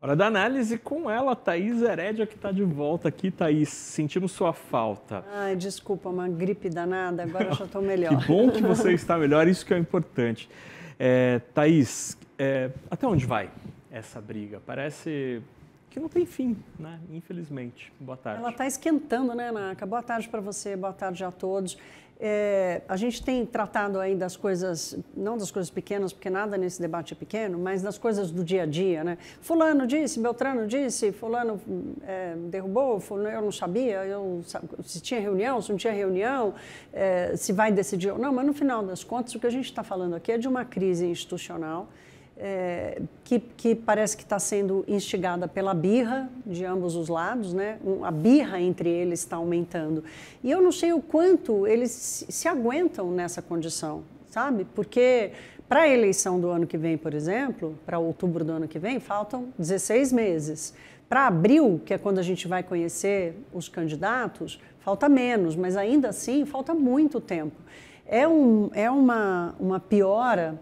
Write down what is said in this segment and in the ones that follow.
Hora da análise com ela, Thaís Herédia, que está de volta aqui. Thaís, sentimos sua falta. Ai, desculpa, uma gripe danada, agora eu já estou melhor. Que bom que você está melhor, isso que é importante. Thaís, até onde vai essa briga? Parece que não tem fim, né? Infelizmente. Boa tarde. Ela está esquentando, né, Naka? Boa tarde para você, boa tarde a todos. A gente tem tratado aí das coisas, não das coisas pequenas, porque nada nesse debate é pequeno, mas das coisas do dia a dia, né? Fulano disse, Beltrano disse, fulano derrubou, fulano, eu não sabia, se tinha reunião, se não tinha reunião, se vai decidir ou não, mas no final das contas o que a gente está falando aqui é de uma crise institucional que parece que está sendo instigada pela birra de ambos os lados, né? A birra entre eles está aumentando. E eu não sei o quanto eles se aguentam nessa condição, sabe? Porque para a eleição do ano que vem, por exemplo, para outubro do ano que vem, faltam 16 meses. Para abril, que é quando a gente vai conhecer os candidatos, falta menos, mas ainda assim falta muito tempo. É uma piora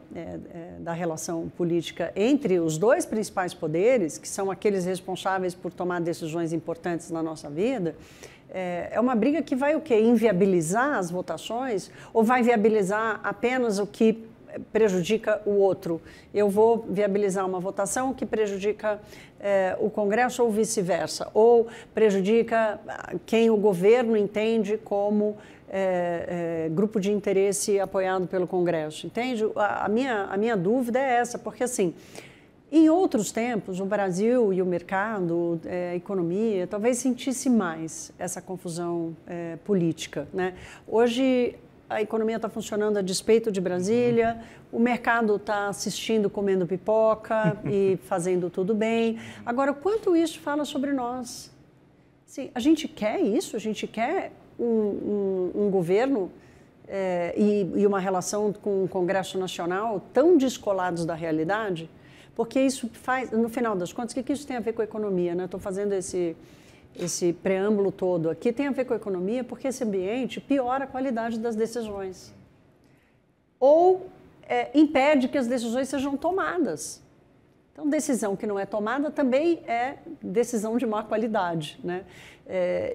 da relação política entre os dois principais poderes, que são aqueles responsáveis por tomar decisões importantes na nossa vida. É uma briga que vai o quê? Inviabilizar as votações ou vai viabilizar apenas o que prejudica o outro? Eu vou viabilizar uma votação que prejudica o Congresso ou vice-versa, ou prejudica quem o governo entende como grupo de interesse apoiado pelo Congresso, entende? A minha dúvida é essa, porque assim, em outros tempos, o Brasil e o mercado, a economia, talvez sentisse mais essa confusão política, né? Hoje, a economia está funcionando a despeito de Brasília, o mercado está assistindo, comendo pipoca e fazendo tudo bem. Agora, o quanto isso fala sobre nós? Assim, a gente quer isso? A gente quer um governo e uma relação com o Congresso Nacional tão descolados da realidade? Porque isso faz, no final das contas, o que isso tem a ver com a economia, né? Estou fazendo esse preâmbulo todo aqui, tem a ver com a economia, porque esse ambiente piora a qualidade das decisões. Ou impede que as decisões sejam tomadas. Então, decisão que não é tomada também é decisão de má qualidade, né?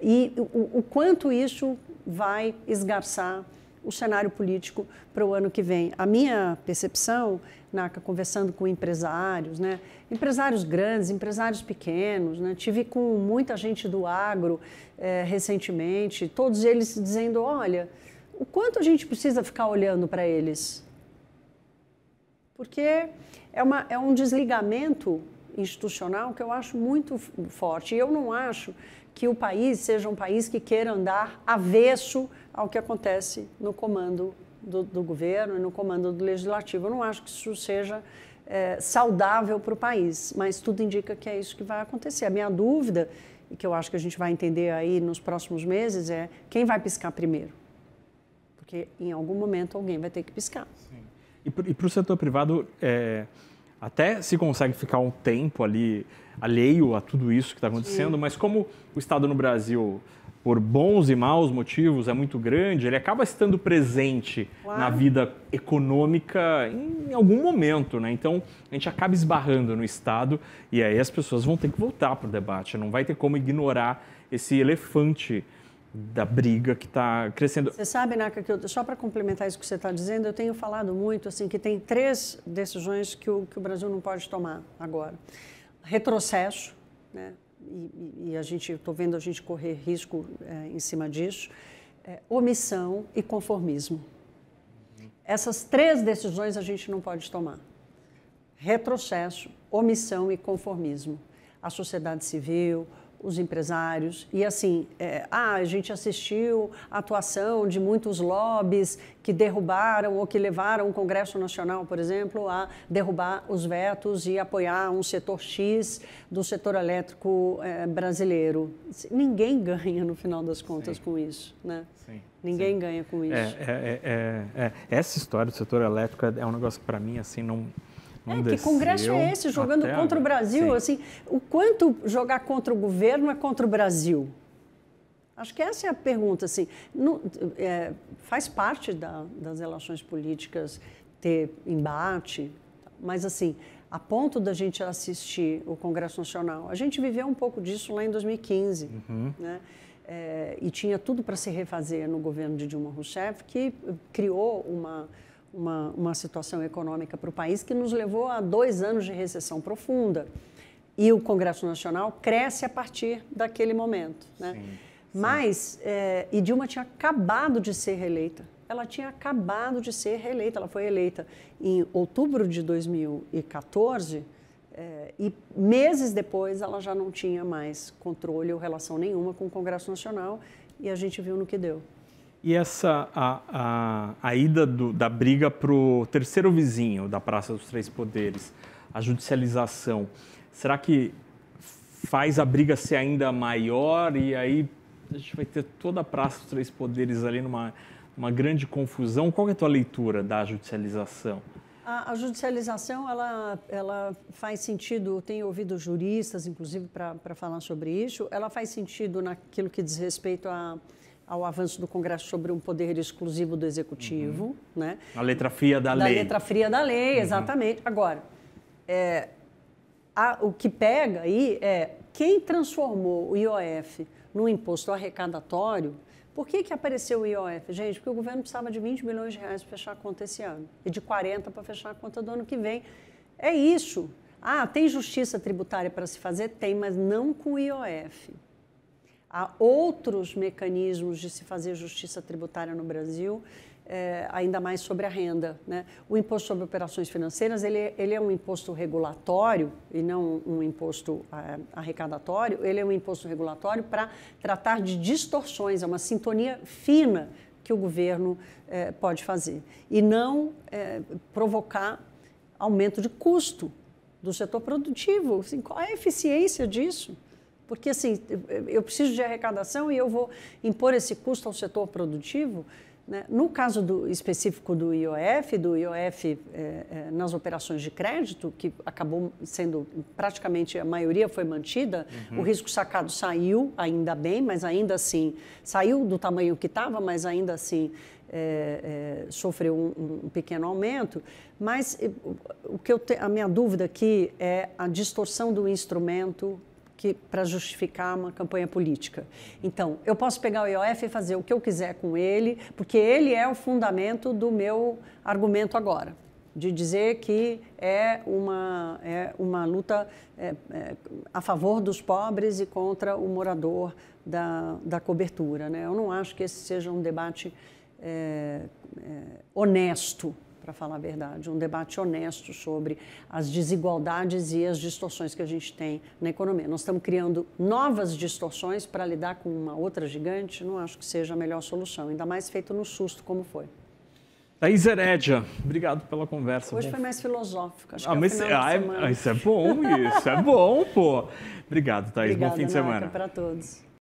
E o quanto isso vai esgarçar o cenário político para o ano que vem. A minha percepção, Naka, conversando com empresários, né? Empresários grandes, empresários pequenos, né? Tive com muita gente do agro recentemente, todos eles dizendo, olha, o quanto a gente precisa ficar olhando para eles? Porque é um desligamento institucional que eu acho muito forte. E eu não acho que o país seja um país que queira andar avesso ao que acontece no comando do governo e no comando do legislativo. Eu não acho que isso seja saudável para o país, mas tudo indica que é isso que vai acontecer. A minha dúvida, e que eu acho que a gente vai entender aí nos próximos meses, é quem vai piscar primeiro. Porque em algum momento alguém vai ter que piscar. Sim. E para o setor privado, até se consegue ficar um tempo ali alheio a tudo isso que está acontecendo, mas como o Estado no Brasil, por bons e maus motivos, é muito grande, ele acaba estando presente na vida econômica em algum momento, né? Então, a gente acaba esbarrando no Estado e aí as pessoas vão ter que voltar para o debate, não vai ter como ignorar esse elefante da briga que está crescendo. Você sabe, Naka, que só para complementar isso que você está dizendo, eu tenho falado muito assim, que tem 3 decisões que o Brasil não pode tomar agora. Retrocesso, né? E estou vendo a gente correr risco em cima disso, omissão e conformismo. Essas 3 decisões a gente não pode tomar. Retrocesso, omissão e conformismo. A sociedade civil, os empresários, e assim, a gente assistiu a atuação de muitos lobbies que derrubaram ou que levaram o Congresso Nacional, por exemplo, a derrubar os vetos e apoiar um setor X do setor elétrico brasileiro. Ninguém ganha, no final das contas, com isso, né? Sim. Ninguém ganha com isso. Essa história do setor elétrico é um negócio que, para mim, assim, não que congresso é esse, jogando contra o Brasil? Assim, o quanto jogar contra o governo é contra o Brasil? Acho que essa é a pergunta. Assim, faz parte das relações políticas ter embate, mas assim, a ponto da gente assistir o Congresso Nacional. A gente viveu um pouco disso lá em 2015, né? E tinha tudo para se refazer no governo de Dilma Rousseff, que criou uma situação econômica para o país que nos levou a 2 anos de recessão profunda. E o Congresso Nacional cresce a partir daquele momento, né? Sim. Mas, e Dilma tinha acabado de ser reeleita. Ela tinha acabado de ser reeleita. Ela foi eleita em outubro de 2014 e meses depois ela já não tinha mais controle ou relação nenhuma com o Congresso Nacional e a gente viu no que deu. E a ida da briga para o terceiro vizinho da Praça dos Três Poderes, a judicialização, será que faz a briga ser ainda maior e aí a gente vai ter toda a Praça dos Três Poderes ali numa grande confusão? Qual é a tua leitura da judicialização? A judicialização, ela faz sentido, eu tenho ouvido juristas, inclusive, para falar sobre isso, ela faz sentido naquilo que diz respeito ao avanço do Congresso sobre um poder exclusivo do Executivo, né? A letra fria da lei. Da letra fria da lei, exatamente. Agora, o que pega aí é quem transformou o IOF num imposto arrecadatório. Por que apareceu o IOF? Gente, porque o governo precisava de 20 bilhões de reais para fechar a conta esse ano e de 40 para fechar a conta do ano que vem. É isso. Tem justiça tributária para se fazer? Tem, mas não com o IOF. Há outros mecanismos de se fazer justiça tributária no Brasil, ainda mais sobre a renda, né? O imposto sobre operações financeiras, ele é um imposto regulatório e não um imposto arrecadatório. Ele é um imposto regulatório para tratar de distorções, é uma sintonia fina que o governo pode fazer e não provocar aumento de custo do setor produtivo. Assim, qual é a eficiência disso? Porque assim, eu preciso de arrecadação e eu vou impor esse custo ao setor produtivo, né? No caso específico do IOF nas operações de crédito, que acabou sendo praticamente a maioria foi mantida, o risco sacado saiu, ainda bem, mas ainda assim, saiu do tamanho que estava, mas ainda assim sofreu um pequeno aumento. Mas a minha dúvida aqui é a distorção do instrumento para justificar uma campanha política. Então, eu posso pegar o IOF e fazer o que eu quiser com ele, porque ele é o fundamento do meu argumento agora, de dizer que é uma luta a favor dos pobres e contra o morador da cobertura, né? Eu não acho que esse seja um debate honesto, para falar a verdade, um debate honesto sobre as desigualdades e as distorções que a gente tem na economia. Nós estamos criando novas distorções para lidar com uma outra gigante, não acho que seja a melhor solução, ainda mais feito no susto como foi. Thaís Herédia, obrigado pela conversa. Hoje foi mais filosófico, acho que mas isso é bom, pô. Obrigado, Thaís. Bom fim de semana. Para todos.